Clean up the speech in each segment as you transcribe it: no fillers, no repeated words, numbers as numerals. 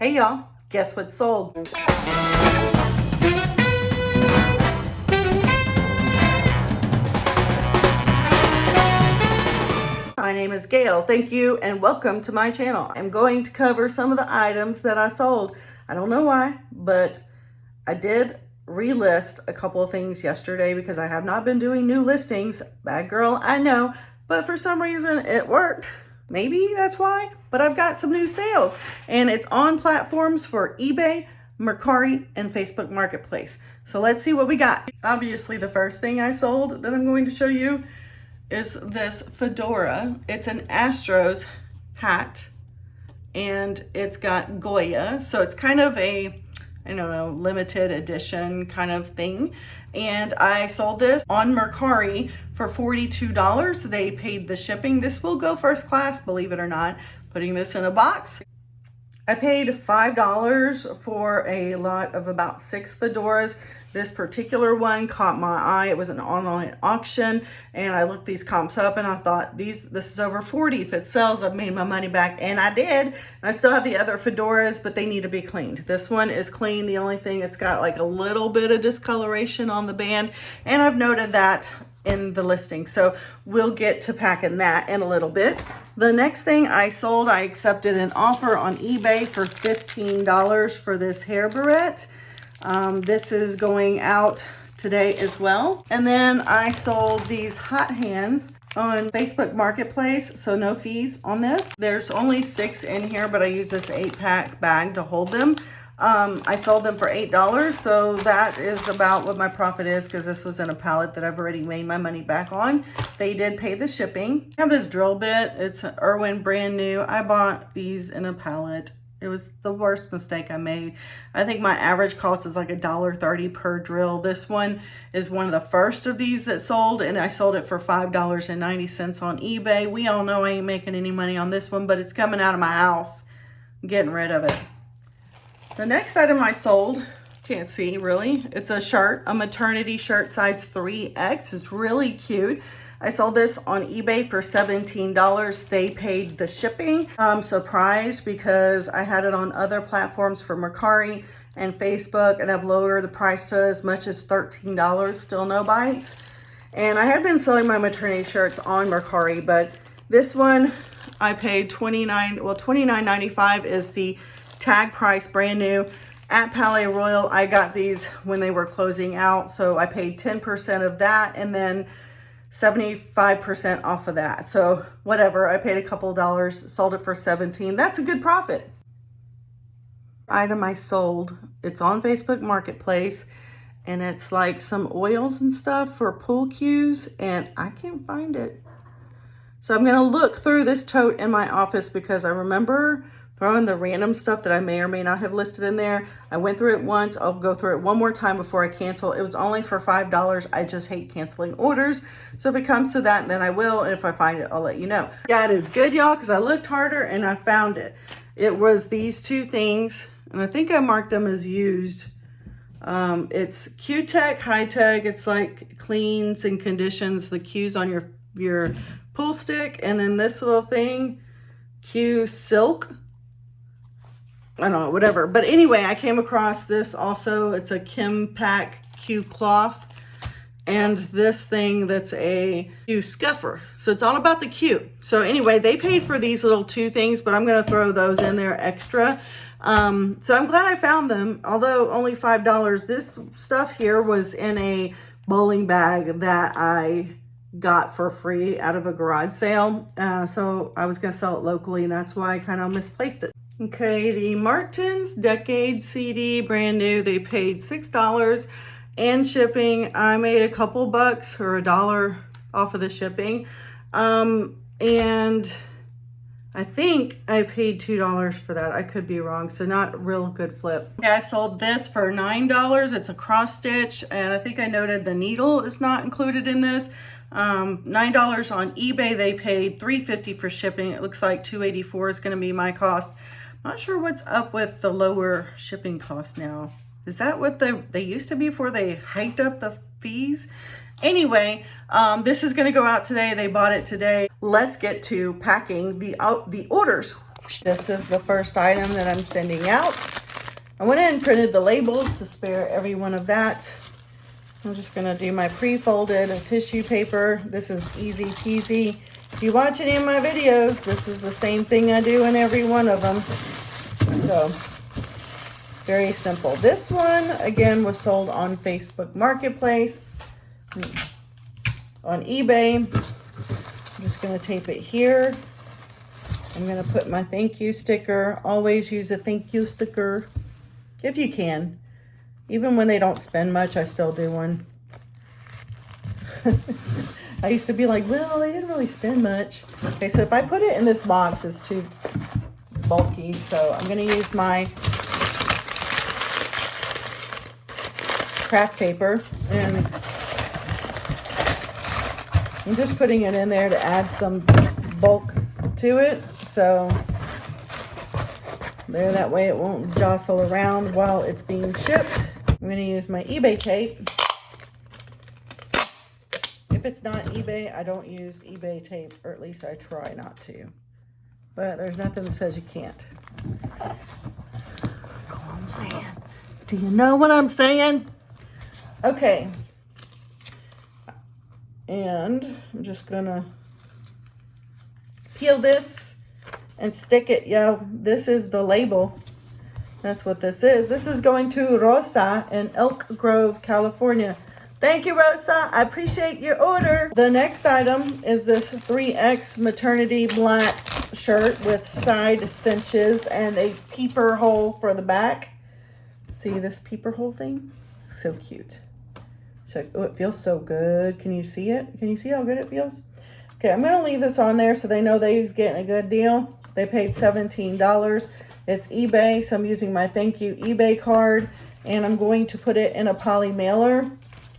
Hey y'all, guess what sold? My name is Gail. Thank you and welcome to my channel. I'm going to cover some of the items that I sold. I don't know why, but I did relist a couple of things yesterday because I have not been doing new listings. Bad girl, I know, but for some reason it worked. Maybe that's why, but I've got some new sales and it's on platforms for eBay, Mercari, and Facebook Marketplace. So let's see what we got. Obviously, the first thing I sold that I'm going to show you is this fedora. It's an Astros hat and it's got Goya. So it's kind of a, I don't know, limited edition kind of thing. And I sold this on Mercari for $42. They paid the shipping. This will go first class, believe it or not, putting this in a box. I paid $5 for a lot of about 6 fedoras. This particular one caught my eye. It was an online auction and I looked these comps up and I thought this is over 40. If it sells, I've made my money back, and I did. And I still have the other fedoras, but they need to be cleaned. This one is clean. The only thing, it's got like a little bit of discoloration on the band, and I've noted that in the listing. So we'll get to packing that in a little bit. The next thing I sold, I accepted an offer on eBay for $15 for this hair barrette. This is going out today as well. And then I sold these hot hands on Facebook Marketplace, so no fees on this. There's only 6 in here, but I use this 8-pack bag to hold them. I sold them for $8, so that is about what my profit is because this was in a pallet that I've already made my money back on. They did pay the shipping. I have this drill bit. It's an Irwin, brand new. I bought these in a pallet. It was the worst mistake I made. I think my average cost is like $1.30 per drill. This one is one of the first of these that sold, and I sold it for $5.90 on eBay. We all know I ain't making any money on this one, but it's coming out of my house. I'm getting rid of it. The next item I sold, can't see really, it's a shirt, a maternity shirt size 3X. It's really cute. I sold this on eBay for $17. They paid the shipping. I'm surprised because I had it on other platforms for Mercari and Facebook, and I've lowered the price to as much as $13, still no bites. And I had been selling my maternity shirts on Mercari, but this one I paid $29.95 is the tag price, brand new. At Palais Royal, I got these when they were closing out, so I paid 10% of that and then 75% off of that. So whatever, I paid a couple dollars, sold it for $17. That's a good profit. Item I sold, it's on Facebook Marketplace, and it's like some oils and stuff for pool cues, and I can't find it. So I'm gonna look through this tote in my office because I remember throwing the random stuff that I may or may not have listed in there. I went through it once. I'll go through it one more time before I cancel. It was only for $5. I just hate canceling orders. So if it comes to that, then I will. And if I find it, I'll let you know. Yeah, it is good, y'all, because I looked harder and I found it. It was these 2 things, and I think I marked them as used. It's Q-Tech, High-Tech. It's like cleans and conditions the cues on your pool stick. And then this little thing, Q Silk. I don't know, whatever. But anyway, I came across this also. It's a Kimpak Q cloth. And this thing that's a Q scuffer. So it's all about the Q. So anyway, they paid for these little 2 things, but I'm going to throw those in there extra. So I'm glad I found them, although only $5. This stuff here was in a bowling bag that I got for free out of a garage sale. So I was going to sell it locally, and that's why I kind of misplaced it. Okay, the Martins Decade CD, brand new. They paid $6 and shipping. I made a couple bucks or $1 off of the shipping. And I think I paid $2 for that. I could be wrong, so not a real good flip. Yeah, I sold this for $9. It's a cross stitch, and I think I noted the needle is not included in this. $9 on eBay. They paid $3.50 for shipping. It looks like $2.84 is going to be my cost. Not sure what's up with the lower shipping cost now. Is that what they used to be before they hiked up the fees? Anyway, this is going to go out today. They bought it today. Let's get to packing the orders. This is the first item that I'm sending out. I went in and printed the labels to spare every one of that. I'm just gonna do my pre-folded tissue paper. This is easy peasy. If you watch any of my videos, this is the same thing I do in every one of them. So, very simple. This one, again, was sold on Facebook Marketplace, on eBay. I'm just gonna tape it here. I'm gonna put my thank you sticker. Always use a thank you sticker if you can. Even when they don't spend much, I still do one. I used to be like, well, they didn't really spend much. Okay, so if I put it in this box, it's too bulky. So I'm gonna use my craft paper, and I'm just putting it in there to add some bulk to it. So there, that way it won't jostle around while it's being shipped. I'm going to use my eBay tape. If it's not eBay, I don't use eBay tape, or at least I try not to. But there's nothing that says you can't. You know what I'm saying? Do you know what I'm saying? Okay. And I'm just going to peel this and stick it. Yo, this is the label. That's what this is. This is going to Rosa in Elk Grove, California. Thank you, Rosa. I appreciate your order. The next item is this 3X maternity black shirt with side cinches and a peeper hole for the back. See this peeper hole thing? So cute. So, oh, it feels so good. Can you see it? Can you see how good it feels? Okay, I'm going to leave this on there so they know they're getting a good deal. They paid $17. It's eBay, so I'm using my thank you eBay card, and I'm going to put it in a poly mailer.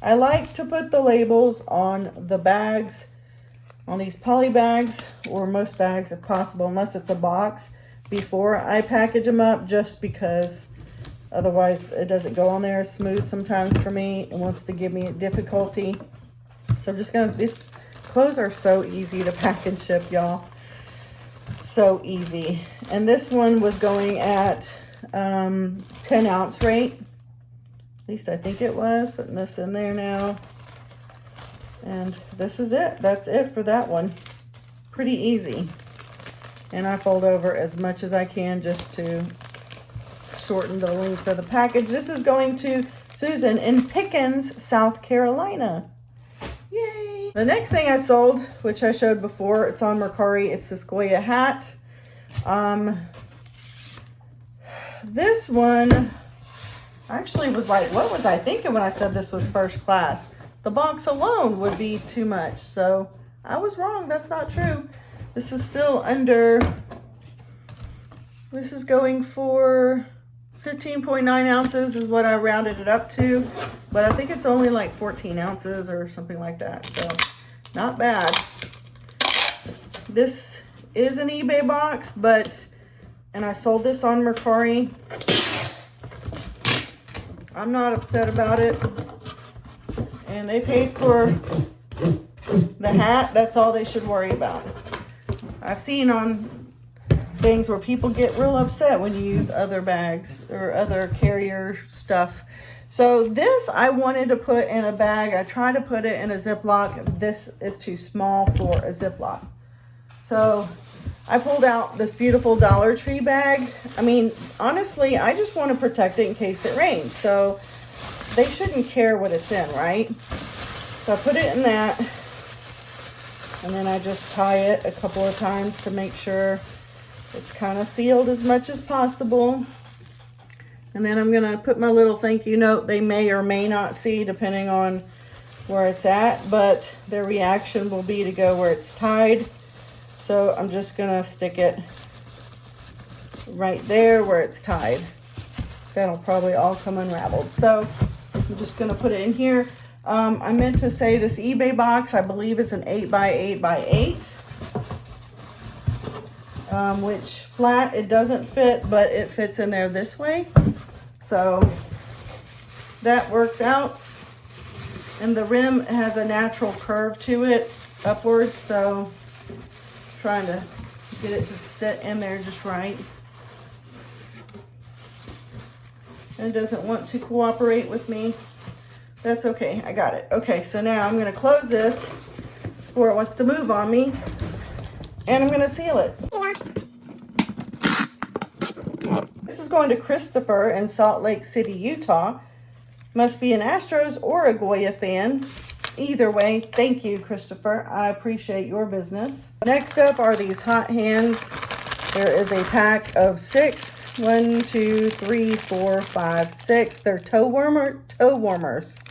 I like to put the labels on the bags, on these poly bags, or most bags if possible, unless it's a box, before I package them up, just because otherwise it doesn't go on there as smooth sometimes for me. It wants to give me a difficulty. So I'm just gonna, these clothes are so easy to pack and ship, y'all. So easy. And this one was going at 10-ounce rate. At least I think it was. Putting this in there now. And this is it. That's it for that one. Pretty easy. And I fold over as much as I can just to shorten the length of the package. This is going to Susan in Pickens, South Carolina. Yay! The next thing I sold, which I showed before, it's on Mercari. It's this Goya hat. This one actually was like, what was I thinking when I said this was first class? The box alone would be too much. So I was wrong. That's not true. This is still under, this is going for 15.9 ounces is what I rounded it up to, but I think it's only like 14 ounces or something like that, so not bad. This is an eBay box, and I sold this on Mercari. I'm not upset about it, and they paid for the hat. That's all they should worry about. I've seen on things where people get real upset when you use other bags or other carrier stuff. So this I wanted to put in a bag. I tried to put it in a Ziploc. This is too small for a Ziploc. So I pulled out this beautiful Dollar Tree bag. I mean, honestly, I just want to protect it in case it rains. So they shouldn't care what it's in, right? So I put it in that. And then I just tie it a couple of times to make sure it's kind of sealed as much as possible. And then I'm going to put my little thank you note. They may or may not see depending on where it's at, but their reaction will be to go where it's tied. So I'm just going to stick it right there where it's tied. That'll probably all come unraveled. So I'm just going to put it in here. I meant to say this eBay box, I believe, is an 8x8x8. Which flat, it doesn't fit, but it fits in there this way. So that works out. And the rim has a natural curve to it upwards. So trying to get it to sit in there just right. And it doesn't want to cooperate with me. That's okay, I got it. Okay, so now I'm gonna close this before it wants to move on me. And I'm gonna seal it. This is going to Christopher in Salt Lake City, Utah. Must be an Astros or a Goya fan. Either way, thank you, Christopher. I appreciate your business. Next up are these hot hands. There is a pack of 6. 1, 2, 3, 4, 5, 6. They're toe warmers.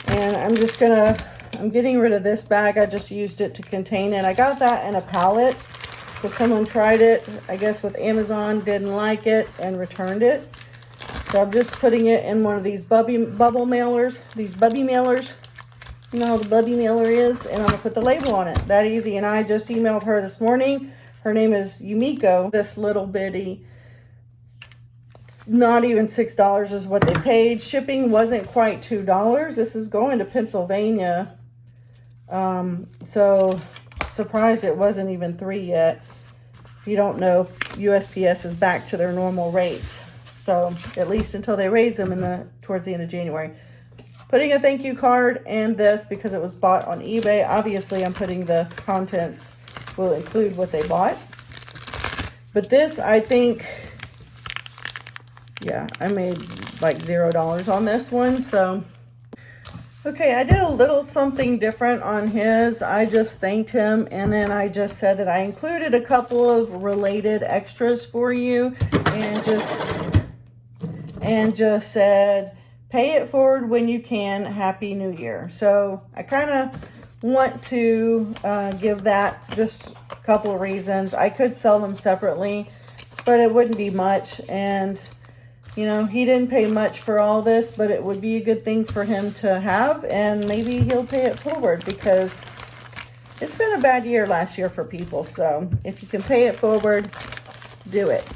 And I'm getting rid of this bag. I just used it to contain it. I got that in a pallet. So someone tried it, I guess with Amazon, didn't like it, and returned it. So I'm just putting it in one of these bubble mailers, these Bubby mailers. You know how the Bubby mailer is? And I'm going to put the label on it. That easy. And I just emailed her this morning. Her name is Yumiko. This little bitty, not even $6 is what they paid. Shipping wasn't quite $2. This is going to Pennsylvania. So surprised it wasn't even $3 yet. If you don't know, USPS is back to their normal rates. So at least until they raise them towards the end of January. Putting a thank you card and this because it was bought on eBay. Obviously, I'm putting the contents will include what they bought. But this, I think, yeah, I made like $0 on this one. So, okay, I did a little something different on his. I just thanked him, and then I just said that I included a couple of related extras for you, and just said, pay it forward when you can. Happy New Year. So I kind of want to give that just a couple of reasons. I could sell them separately, but it wouldn't be much. And, you know, he didn't pay much for all this, but it would be a good thing for him to have. And maybe he'll pay it forward because it's been a bad year last year for people. So if you can pay it forward, do it.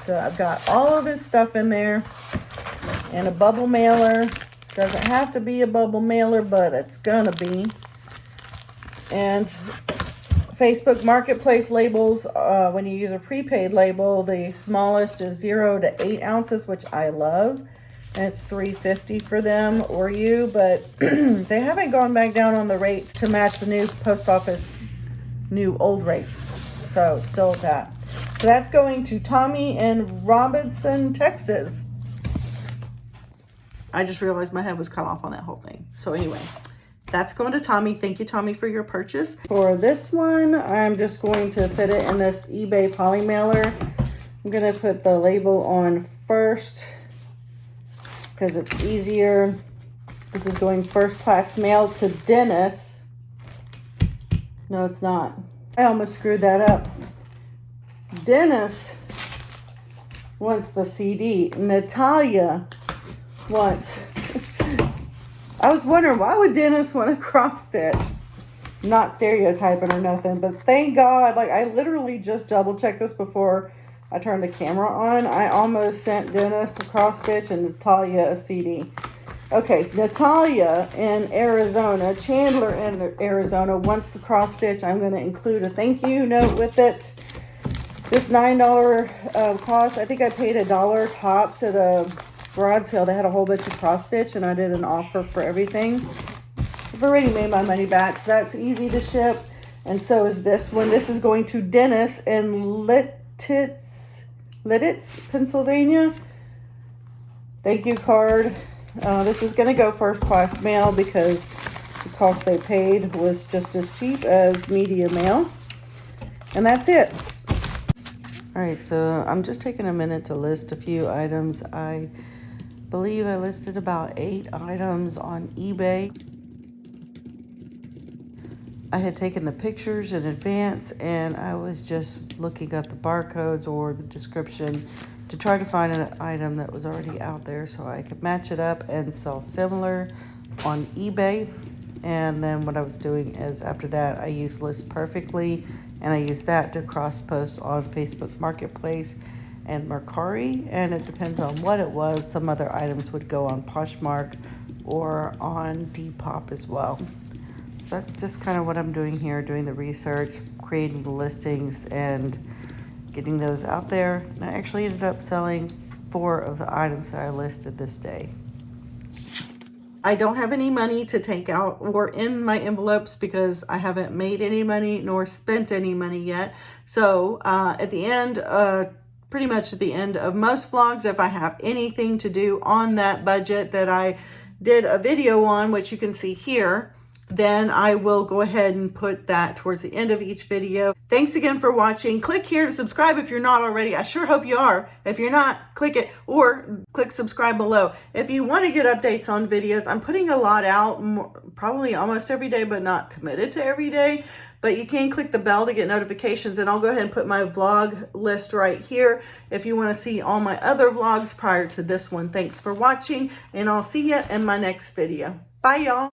So I've got all of his stuff in there and a bubble mailer. Doesn't have to be a bubble mailer, but it's gonna be. And Facebook Marketplace labels, when you use a prepaid label, the smallest is 0 to 8 ounces, which I love. And it's $3.50 for them or you, but they haven't gone back down on the rates to match the new post office, new old rates. So still that. So that's going to Tommy in Robinson, Texas. I just realized my head was cut off on that whole thing. So anyway, that's going to Tommy. Thank you, Tommy, for your purchase. For this one, I'm just going to fit it in this eBay poly mailer. I'm going to put the label on first because it's easier. This is going first class mail to Dennis. No, it's not. I almost screwed that up. Dennis wants the CD. Natalia wants. I was wondering, why would Dennis want a cross stitch? Not stereotyping or nothing, but thank God. Like, I literally just double checked this before I turned the camera on. I almost sent Dennis a cross stitch and Natalia a CD. Okay, Natalia in Arizona, Chandler in Arizona wants the cross stitch. I'm going to include a thank you note with it. This $9 cost, I think I paid $1 tops at a garage sale. They had a whole bunch of cross stitch and I did an offer for everything. I've already made my money back. That's easy to ship. And so is this one. This is going to Dennis in Lititz, Pennsylvania. Thank you card. This is going to go first class mail because the cost they paid was just as cheap as media mail. And that's it. All right, so I'm just taking a minute to list a few items. I believe I listed about 8 items on eBay. I had taken the pictures in advance and I was just looking up the barcodes or the description to try to find an item that was already out there so I could match it up and sell similar on eBay. And then what I was doing is after that, I used List Perfectly and I used that to cross post on Facebook Marketplace and Mercari. And it depends on what it was. Some other items would go on Poshmark or on Depop as well. that's just kind of what I'm doing here, doing the research, creating the listings, and getting those out there. And I actually ended up selling 4 of the items that I listed this day. I don't have any money to take out or in my envelopes because I haven't made any money nor spent any money yet. So at the end, pretty much at the end of most vlogs, if I have anything to do on that budget that I did a video on, which you can see here, then I will go ahead and put that towards the end of each video. Thanks again for watching. Click here to subscribe if you're not already. I sure hope you are. If you're not, click it or click subscribe below. If you want to get updates on videos, I'm putting a lot out, probably almost every day, but not committed to every day. But you can click the bell to get notifications, and I'll go ahead and put my vlog list right here if you want to see all my other vlogs prior to this one. Thanks for watching, and I'll see you in my next video. Bye, y'all.